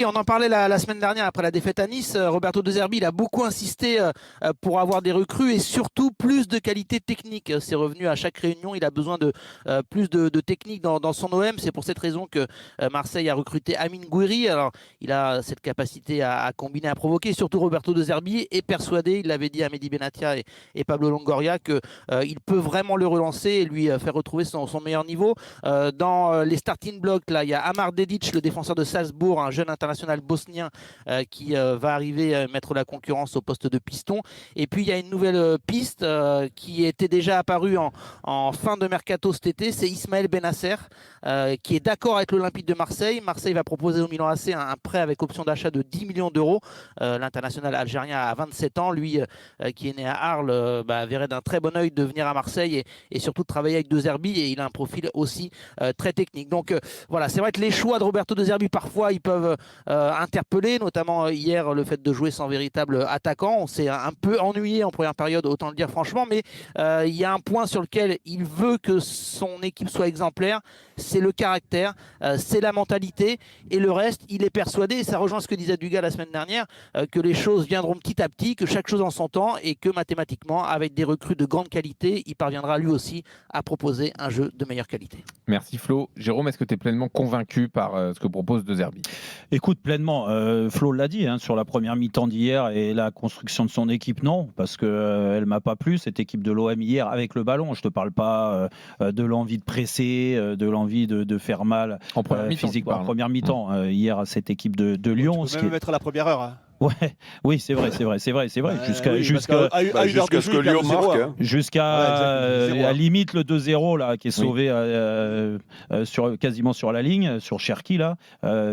Et on en parlait la semaine dernière après la défaite à Nice. Roberto De Zerbi, il a beaucoup insisté pour avoir des recrues et surtout plus de qualité technique. C'est revenu à chaque réunion. Il a besoin de plus de technique dans son OM. C'est pour cette raison que Marseille a recruté Amine Gouiri. Alors, il a cette capacité à combiner, à provoquer. Surtout Roberto De Zerbi est persuadé, il l'avait dit à Mehdi Benatia et Pablo Longoria, qu'il peut vraiment le relancer et lui faire retrouver son meilleur niveau. Dans les starting blocks, là, il y a Amar Dedic, le défenseur de Salzbourg, un jeune international bosnien qui va arriver à mettre la concurrence au poste de piston. Et puis il y a une nouvelle piste qui était déjà apparue en fin de mercato cet été, c'est Ismaël Benasser qui est d'accord avec l'Olympique de Marseille. Marseille va proposer au Milan AC un prêt avec option d'achat de 10 millions d'euros. L'international algérien a 27 ans, lui qui est né à Arles, verrait d'un très bon œil de venir à Marseille et surtout de travailler avec De Zerbi, et il a un profil aussi très technique. Donc voilà, c'est vrai que les choix de Roberto De Zerbi parfois ils peuvent interpellé, notamment hier le fait de jouer sans véritable attaquant. On s'est un peu ennuyé en première période, autant le dire franchement, mais il y a un point sur lequel il veut que son équipe soit exemplaire, c'est le caractère, c'est la mentalité, et le reste, il est persuadé, et ça rejoint ce que disait Dugas la semaine dernière, que les choses viendront petit à petit, que chaque chose en son temps, et que mathématiquement, avec des recrues de grande qualité, il parviendra lui aussi à proposer un jeu de meilleure qualité. Merci Flo. Jérôme, est-ce que tu es pleinement convaincu par ce que propose De Zerbi? Écoute, pleinement, Flo l'a dit, sur la première mi-temps d'hier et la construction de son équipe, non, parce qu'elle ne m'a pas plu, cette équipe de l'OM hier avec le ballon. Je ne te parle pas de l'envie de presser, de l'envie de faire mal En première mi-temps, physiquement. En première mi-temps, hier à cette équipe de Lyon. Tu peux même mettre la première heure. Hein. Ouais, oui, c'est vrai. Jusqu'à jusque Lyon marque. Jusqu'à à limite le 2-0 là, qui est sauvé quasiment sur la ligne, sur Cherki là.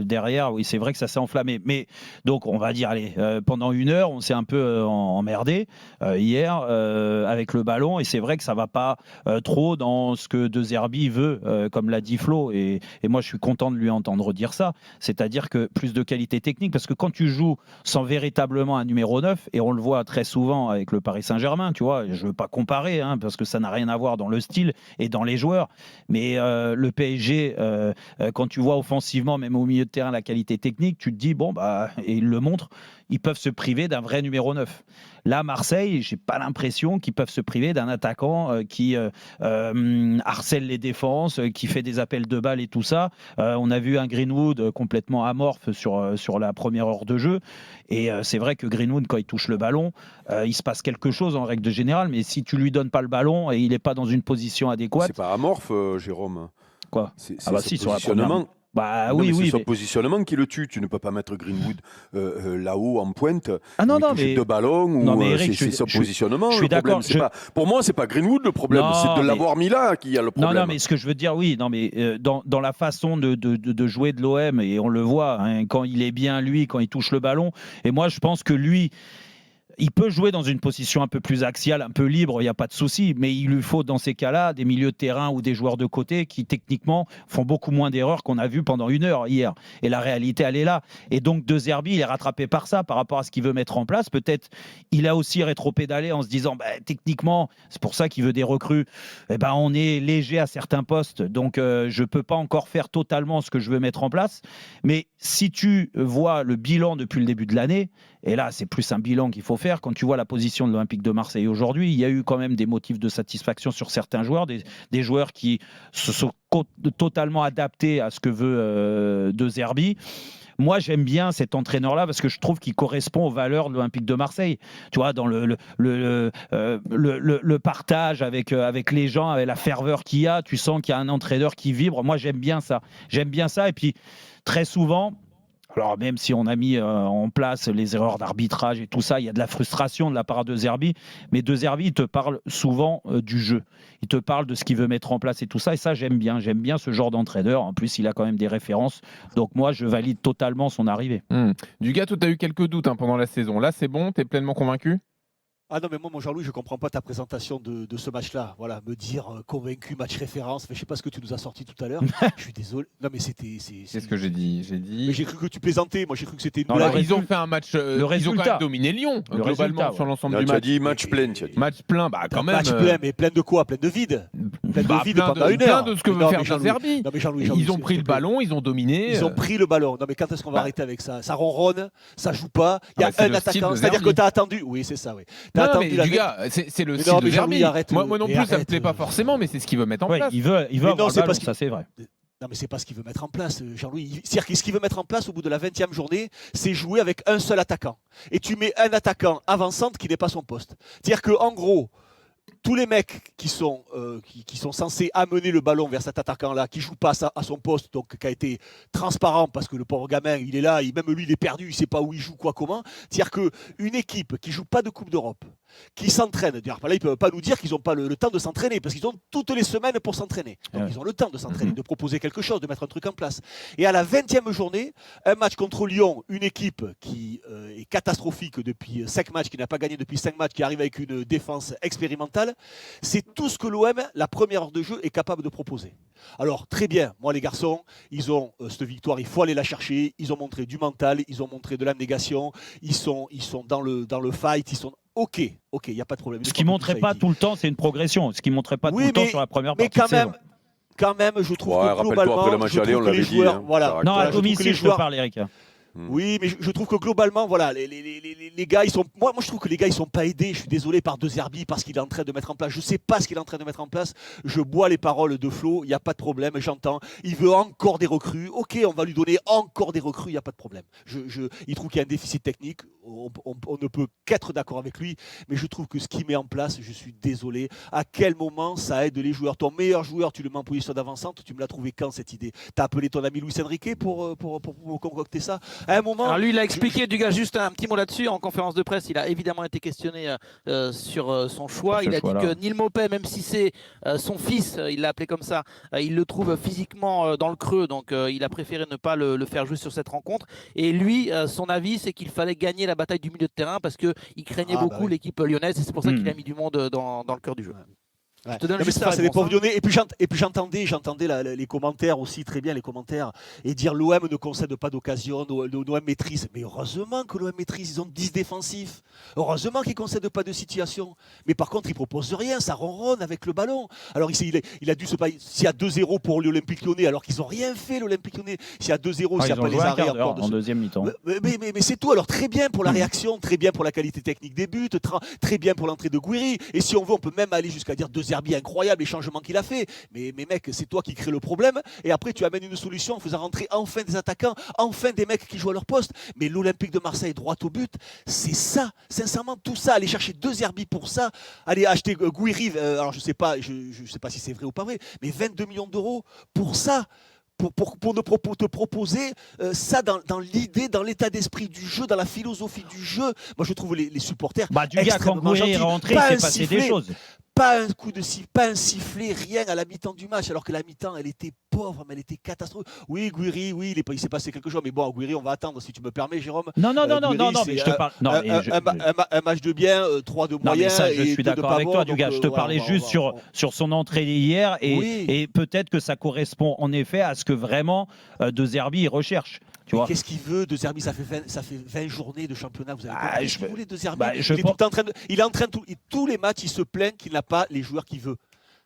Derrière, oui, c'est vrai que ça s'est enflammé. Mais donc, on va dire, allez, pendant une heure, on s'est un peu emmerdé hier avec le ballon. Et c'est vrai que ça va pas trop dans ce que De Zerbi veut, comme l'a dit Flo. Et moi, je suis content de lui entendre dire ça. C'est-à-dire que plus de qualité technique, parce que quand tu joues sans véritablement un numéro 9, et on le voit très souvent avec le Paris Saint-Germain, tu vois, je ne veux pas comparer, parce que ça n'a rien à voir dans le style et dans les joueurs, mais le PSG, quand tu vois offensivement, même au milieu de terrain, la qualité technique, tu te dis, et ils le montrent, ils peuvent se priver d'un vrai numéro 9. Là, Marseille, j'ai pas l'impression qu'ils peuvent se priver d'un attaquant qui harcèle les défenses, qui fait des appels de balles et tout ça. On a vu un Greenwood complètement amorphe sur la première heure de jeu. Et c'est vrai que Greenwood, quand il touche le ballon, il se passe quelque chose en règle générale. Mais si tu lui donnes pas le ballon et il n'est pas dans une position adéquate... C'est pas amorphe, Jérôme. Quoi? C'est si, sur la première... c'est son positionnement qui le tue. Tu ne peux pas mettre Greenwood là-haut en pointe. De ballon ou Eric, c'est son positionnement. Je suis d'accord. Pour moi, c'est pas Greenwood le problème, c'est de l'avoir mis là qui a le problème. Non, mais ce que je veux dire, dans la façon de jouer de l'OM, et on le voit, quand il est bien lui, quand il touche le ballon. Et moi, je pense que lui, il peut jouer dans une position un peu plus axiale, un peu libre, il n'y a pas de souci, mais il lui faut dans ces cas-là des milieux de terrain ou des joueurs de côté qui techniquement font beaucoup moins d'erreurs qu'on a vu pendant une heure hier. Et la réalité, elle est là. Et donc De Zerbi, il est rattrapé par ça, par rapport à ce qu'il veut mettre en place. Peut-être il a aussi rétropédalé en se disant, techniquement, c'est pour ça qu'il veut des recrues. On est léger à certains postes, donc je ne peux pas encore faire totalement ce que je veux mettre en place. Mais si tu vois le bilan depuis le début de l'année, et là, c'est plus un bilan qu'il faut faire. Quand tu vois la position de l'Olympique de Marseille aujourd'hui, il y a eu quand même des motifs de satisfaction sur certains joueurs, des joueurs qui se sont totalement adaptés à ce que veut De Zerbi. Moi, j'aime bien cet entraîneur-là parce que je trouve qu'il correspond aux valeurs de l'Olympique de Marseille. Tu vois, dans le partage avec les gens, avec la ferveur qu'il y a, tu sens qu'il y a un entraîneur qui vibre. Moi, j'aime bien ça. Et puis, très souvent... Alors même si on a mis en place les erreurs d'arbitrage et tout ça, il y a de la frustration de la part de Zerbi, mais De Zerbi, il te parle souvent du jeu. Il te parle de ce qu'il veut mettre en place et tout ça, et ça j'aime bien ce genre d'entraîneur. En plus, il a quand même des références, donc moi je valide totalement son arrivée. Dugas, toi tu as eu quelques doutes pendant la saison. Là c'est bon, tu es pleinement convaincu? Ah non, mais moi, mon Jean-Louis, je comprends pas ta présentation de ce match-là. Voilà, me dire convaincu, match référence. Mais je sais pas ce que tu nous as sorti tout à l'heure. Je suis désolé. Non, mais c'était. C'est ce que j'ai dit. Mais j'ai cru que tu plaisantais. Moi, j'ai cru que c'était une Non, blague. ils ont fait un match. Ils ont quand même dominé Lyon, globalement, sur l'ensemble du Tu as match. dit match plein. Match plein, bah quand même. Match plein, mais plein de quoi? Plein de vide. Plein de vide pendant une heure. Plein de ce que veut faire De Zerbi. Non, mais Jean-Louis, Ils ont pris le ballon, ils ont dominé. Ils ont pris le ballon. Non, mais quand est-ce qu'on va arrêter avec ça? Ça ronronne, ça joue pas. Il y a un attaquant. C'est-à-dire que tu as attendu. Oui, c'est ça, oui. Tu as attendu. Du gars, c'est le style de Zerbi. Moi non plus, ça me plaît pas forcément, mais c'est ce qu'il veut mettre en place. Il veut avoir le ballon, ça c'est vrai. Non, mais c'est pas ce qu'il veut mettre en place, Jean-Louis. C'est-à-dire que ce qu'il veut mettre en place au bout de la 20e journée, c'est jouer avec un seul attaquant. Et tu mets un attaquant avant-centre qui n'est pas son poste. C'est-à-dire qu'en gros, tous les mecs qui sont censés amener le ballon vers cet attaquant-là, qui ne joue pas à son poste, donc qui a été transparent parce que le pauvre gamin, il est là, même lui, il est perdu, il ne sait pas où il joue, quoi, comment. C'est-à-dire qu'une équipe qui ne joue pas de Coupe d'Europe, qui s'entraîne, là, ils ne peuvent pas nous dire qu'ils n'ont pas le temps de s'entraîner, parce qu'ils ont toutes les semaines pour s'entraîner. Donc ils ont le temps de s'entraîner, de proposer quelque chose, de mettre un truc en place. Et à la 20e journée, un match contre Lyon, une équipe qui est catastrophique depuis 5 matchs, qui n'a pas gagné depuis 5 matchs, qui arrive avec une défense expérimentale, c'est tout ce que l'OM, la première heure de jeu, est capable de proposer. Alors, très bien, moi les garçons, ils ont cette victoire, il faut aller la chercher, ils ont montré du mental, ils ont montré de l'abnégation, ils sont dans le fight, ils sont... Ok, il n'y a pas de problème. Ce qui ne montrait pas tout le temps, c'est une progression. Ce qui ne montrait pas tout le temps sur la première partie. Mais quand même, je trouve que globalement... Après le match aller, on l'avait dit. Non, à domicile, je te parle, Eric. Oui, mais je trouve que globalement, voilà, les gars, ils sont. Moi, je trouve que les gars, ils sont pas aidés. Je suis désolé par De Zerbi parce qu'il est en train de mettre en place. Je sais pas ce qu'il est en train de mettre en place. Je bois les paroles de Flo. Il n'y a pas de problème. J'entends. Il veut encore des recrues. Ok, on va lui donner encore des recrues. Il n'y a pas de problème. Il trouve qu'il y a un déficit technique. On ne peut qu'être d'accord avec lui. Mais je trouve que ce qu'il met en place, je suis désolé. À quel moment ça aide les joueurs? Ton meilleur joueur, tu le mets en position d'avant-centre. Tu me l'as trouvé quand cette idée? T'as appelé ton ami Luis Enrique pour concocter ça? À un moment, alors lui, il a expliqué, du gars, juste un petit mot là-dessus. En conférence de presse, il a évidemment été questionné sur son choix. Il a dit que Neil Maupay, même si c'est son fils, il l'a appelé comme ça, il le trouve physiquement dans le creux. Donc il a préféré ne pas le faire jouer sur cette rencontre. Et lui, son avis, c'est qu'il fallait gagner la bataille du milieu de terrain parce qu'il craignait beaucoup l'équipe lyonnaise. Et c'est pour ça qu'il a mis du monde dans le cœur du jeu. Ouais. Je te donne juste ça, c'est des pauvres lyonnais. Et puis j'entendais les commentaires aussi, très bien les commentaires, et dire l'OM ne concède pas d'occasion, l'OM maîtrise. Mais heureusement que l'OM maîtrise, ils ont 10 défensifs. Heureusement qu'ils ne concèdent pas de situation. Mais par contre, ils ne proposent rien, ça ronronne avec le ballon. Alors il a dû se passer, s'il y a 2-0 pour l'Olympique Lyonnais, alors qu'ils n'ont rien fait l'Olympique Lyonnais, s'il y a 2-0, s'il n'y a pas les arrêts encore en deuxième mi-temps. Mais c'est tout. Alors très bien pour la réaction, très bien pour la qualité technique des buts, très bien pour l'entrée de Gouiri. Et si on veut, on peut même aller jusqu'à dire 2-0. Incroyable les changements qu'il a fait, mais mec, c'est toi qui crée le problème et après tu amènes une solution en faisant rentrer enfin des attaquants, enfin des mecs qui jouent à leur poste. Mais l'Olympique de Marseille droit au but, c'est ça, sincèrement, tout ça, aller chercher 2 Zerbi pour ça, aller acheter Gouiri, alors je sais pas si c'est vrai ou pas vrai, mais 22 millions d'euros pour ça. Pour te proposer ça dans l'idée, dans l'état d'esprit du jeu, dans la philosophie du jeu. Moi, je trouve les supporters du gars, quand Gouiri est rentré, il s'est passé des choses. Pas un coup de sifflet, pas un sifflet, rien à la mi-temps du match, alors que la mi-temps, elle était pauvre, mais elle était catastrophique. Oui, Gouiri, oui, il s'est passé quelque chose, mais bon, Gouiri, on va attendre, si tu me permets, Jérôme. Non, mais je te parle. Un match de bien, 3 de moyen. Mais ça, je suis d'accord avec toi, Dugas. Je te parlais juste sur son entrée hier, et peut-être que ça correspond en effet à ce que vraiment De Zerbi recherche. Qu'est-ce qu'il veut De Zerbi? Ça fait 20 journées de championnat. Vous avez qu'est-ce qu'il voulait De Zerbi? Il est en train de tous les matchs, il se plaint qu'il n'a pas les joueurs qu'il veut.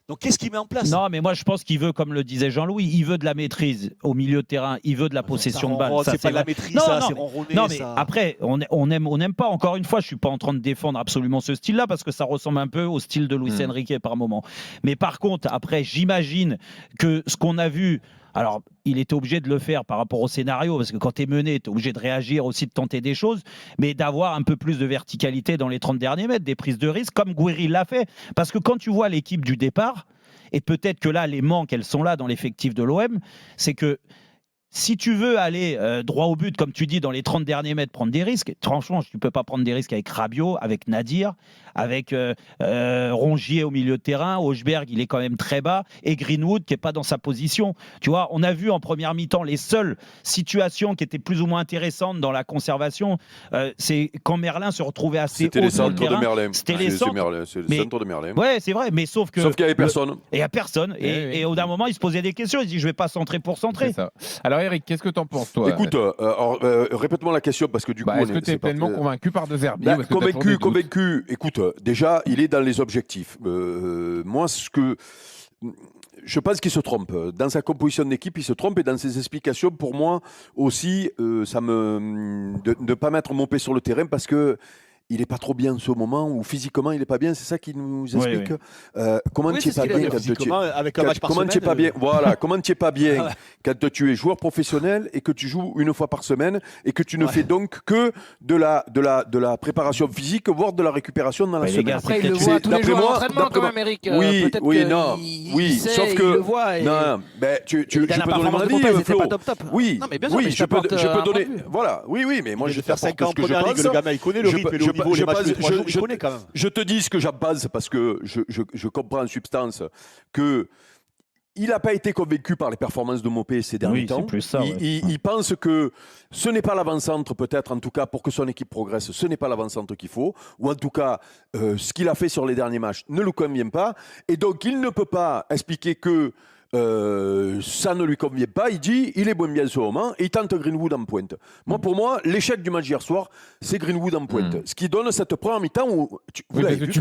Donc qu'est-ce qu'il met en place? Non, mais moi je pense qu'il veut, comme le disait Jean-Louis, il veut de la maîtrise au milieu de terrain, il veut de la possession de balle. C'est pas de la maîtrise, c'est ronronné. Non, mais après, on n'aime pas. Encore une fois, je suis pas en train de défendre absolument ce style-là parce que ça ressemble un peu au style de Luis Enrique par moment. Mais par contre, après, j'imagine que ce qu'on a vu. Alors, il était obligé de le faire par rapport au scénario, parce que quand tu es mené, tu es obligé de réagir aussi, de tenter des choses, mais d'avoir un peu plus de verticalité dans les 30 derniers mètres, des prises de risque, comme Gouiri l'a fait. Parce que quand tu vois l'équipe du départ, et peut-être que là, les manques, elles sont là dans l'effectif de l'OM, c'est que si tu veux aller droit au but, comme tu dis, dans les 30 derniers mètres, prendre des risques, franchement, tu ne peux pas prendre des risques avec Rabiot, avec Nadir, avec Rongier au milieu de terrain, Hochberg, il est quand même très bas, et Greenwood qui n'est pas dans sa position. Tu vois, on a vu en première mi-temps les seules situations qui étaient plus ou moins intéressantes dans la conservation, c'est quand Merlin se retrouvait assez haut les sur le centres terrain. de Merlin. C'était les centres. C'est le centre de Merlin. Ouais, c'est vrai, mais sauf qu'il n'y avait personne. Il n'y a personne. Et au d'un moment, il se posait des questions. Il se dit, je ne vais pas centrer pour centrer. C'est ça. Alors Eric, qu'est-ce que tu en penses, toi? Écoute, répète-moi la question parce que du coup, est-ce que tu es pleinement convaincu par De Zerbi? Convaincu. Écoute, déjà, il est dans les objectifs. Moi, je pense qu'il se trompe. Dans sa composition d'équipe, il se trompe et dans ses explications, pour moi aussi, ça de ne pas mettre Mopé sur le terrain parce que il n'est pas trop bien en ce moment, ou physiquement il n'est pas bien, c'est ça qui nous explique. Comment tu n'es pas bien quand tu avec un match par semaine, pas bien. Voilà, comment tu n'es pas bien quand tu es joueur professionnel et que tu joues une fois par semaine et que tu ne fais donc que de la préparation physique, voire de la récupération dans la semaine. Après, il le voit tous les jours à l'entraînement quand même, Eric. Sauf que non, je peux donner mon avis, Flo. Oui, je peux donner. Voilà, oui, mais moi je vais faire 5 ans en première ligue, le gamin il connaît le rythme et le niveau. Je te dis ce que j'en pense parce que je comprends en substance que il n'a pas été convaincu par les performances de Mopé ces derniers temps. Plus ça, il pense que ce n'est pas l'avant-centre, peut-être, en tout cas, pour que son équipe progresse, ce n'est pas l'avant-centre qu'il faut. Ou en tout cas, ce qu'il a fait sur les derniers matchs ne lui convient pas. Et donc, il ne peut pas expliquer que ça ne lui convient pas, il dit il est moins bien ce moment et il tente Greenwood en pointe. Moi, pour moi, l'échec du match hier soir, c'est Greenwood en pointe. Ce qui donne cette première mi-temps où tu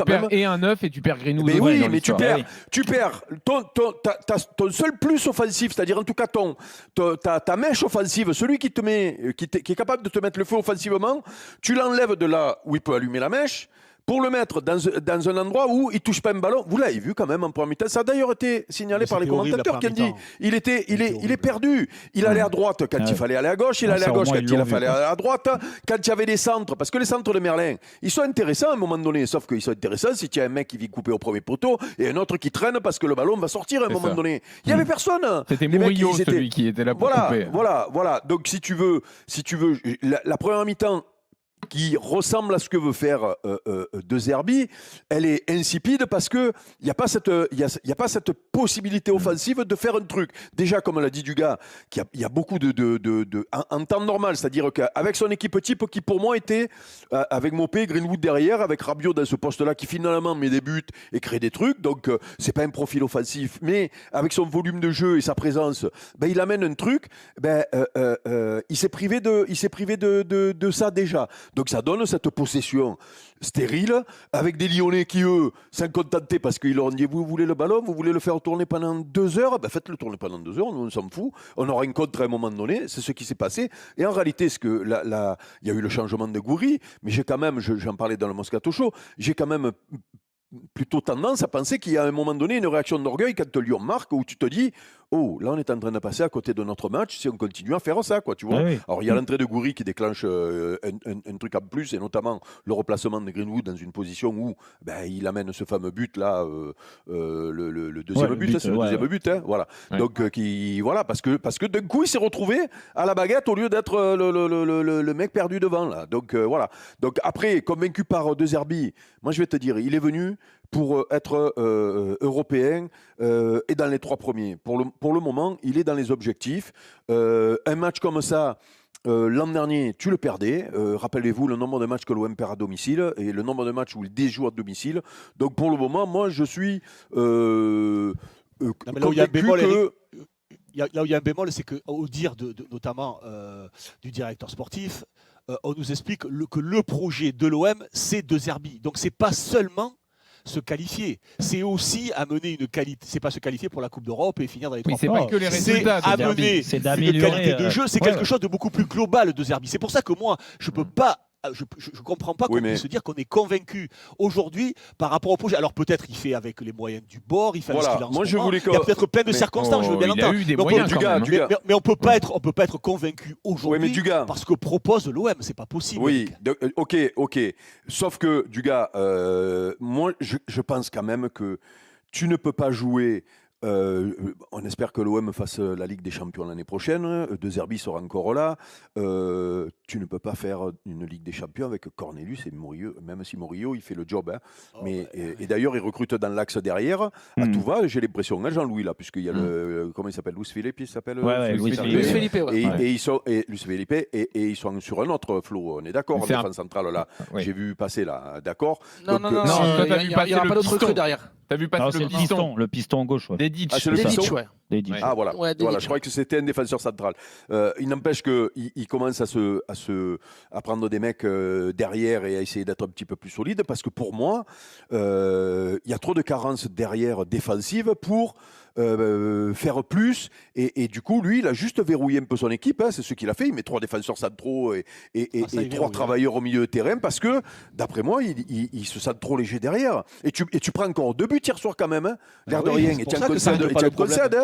perds et un 9 et tu perds Greenwood. Mais oui, mais tu perds ton seul plus offensif, c'est-à-dire en tout cas ta mèche offensive, celui qui est capable de te mettre le feu offensivement, tu l'enlèves de là où il peut allumer la mèche pour le mettre dans un endroit où il ne touche pas un ballon. Vous l'avez vu quand même en première mi-temps. Ça a d'ailleurs été signalé par les commentateurs qui ont dit il est perdu. Il allait à droite quand il fallait aller à gauche. Il allait à gauche quand il fallait aller à droite. Quand il y avait des centres, parce que les centres de Merlin, ils sont intéressants à un moment donné. Sauf qu'ils sont intéressants si tu as un mec qui vit couper au premier poteau et un autre qui traîne parce que le ballon va sortir à un moment donné. Il n'y avait personne. C'était Murillo celui qui était là pour couper. Voilà. Donc si tu veux, la première mi-temps qui ressemble à ce que veut faire De Zerbi, elle est insipide parce que il y a pas cette possibilité offensive de faire un truc. Déjà, comme l'a dit Dugas, il y a beaucoup en temps normal, c'est-à-dire qu'avec son équipe type qui pour moi était avec Mopé, Greenwood derrière, avec Rabiot dans ce poste-là qui finalement met des buts et crée des trucs. Donc c'est pas un profil offensif, mais avec son volume de jeu et sa présence, il amène un truc. Il s'est privé de ça déjà. Donc ça donne cette possession stérile avec des Lyonnais qui, eux, s'en contentaient parce qu'ils leur ont dit vous voulez le ballon, vous voulez le faire tourner pendant 2 heures, faites-le tourner pendant 2 heures, nous on s'en fout, on aura une contre à un moment donné, c'est ce qui s'est passé. Et en réalité, il y a eu le changement de Gouiri, mais j'ai quand même, j'en parlais dans le Moscato Show, j'ai quand même plutôt tendance à penser qu'il y a à un moment donné une réaction d'orgueil quand Lyon marque où tu te dis oh, là on est en train de passer à côté de notre match si on continue à faire ça, quoi, tu vois. Oui. Alors il y a l'entrée de Gouiri qui déclenche un truc en plus et notamment le replacement de Greenwood dans une position où il amène ce fameux but là, le deuxième but, c'est le deuxième but, hein, voilà. Ouais. Donc parce que d'un coup il s'est retrouvé à la baguette au lieu d'être le mec perdu devant là. Donc voilà. Donc après, convaincu par De Zerbi, moi je vais te dire, il est venu pour être européen et dans les 3 premiers. Pour le moment, il est dans les objectifs. Un match comme ça, l'an dernier, tu le perdais. Rappelez-vous le nombre de matchs que l'OM perd à domicile et le nombre de matchs où il déjoue à domicile. Donc pour le moment, moi, je suis là où il y a un bémol, là où il y a un bémol, c'est qu'au dire notamment du directeur sportif, on nous explique que le projet de l'OM, c'est De Zerbi. Donc c'est pas seulement se qualifier, c'est aussi amener une qualité. C'est pas se qualifier pour la Coupe d'Europe et finir dans les 3 premiers. Mais c'est pas que les résultats. C'est amener une qualité de jeu. C'est quelque chose de beaucoup plus global De Zerbi. C'est pour ça que moi, je peux pas. Je ne comprends pas qu'on puisse se dire qu'on est convaincu aujourd'hui par rapport au projet. Alors peut-être il fait avec les moyens du bord, il fait ce qu'il a en ce moment. Il y a peut-être plein de circonstances, je veux bien l'entendre. Mais on peut pas être convaincu aujourd'hui parce que propose l'OM, c'est pas possible. Oui, ok. Sauf que Dugas, moi je pense quand même que tu ne peux pas jouer On espère que l'OM fasse la Ligue des Champions l'année prochaine. De Zerbi sera encore là. Tu ne peux pas faire une Ligue des Champions avec Cornelius et Murillo, même si Murillo il fait le job. Hein. Et d'ailleurs, il recrute dans l'axe derrière. À tout va, j'ai l'impression, hein, Jean-Louis, là, puisqu'il y a le. Comment il s'appelle, Luis Felipe, il s'appelle Luis Felipe, ouais. Et ils sont, Luis Felipe, et ils sont sur un autre Flo. On est d'accord, en défense centrale, là. Oui. J'ai vu passer, là. D'accord. Non, Donc, non, il n'y aura pas d'autre recrue derrière. T'as vu passer le piston. Le piston gauche. Ouais. Dedic. Ah, c'est le piston. Ouais. Ah voilà, Ouais, voilà, je croyais que c'était un défenseur central. Il n'empêche qu'il commence à prendre des mecs derrière et à essayer d'être un petit peu plus solide parce que pour moi, il y a trop de carences derrière défensives pour faire plus et du coup lui il a juste verrouillé un peu son équipe, hein, c'est ce qu'il a fait, il met 3 défenseurs centraux et 3 travailleurs au milieu de terrain parce que d'après moi il se sent trop léger derrière et tu prends encore 2 buts hier soir quand même, hein, l'air de rien, et tu as le concède,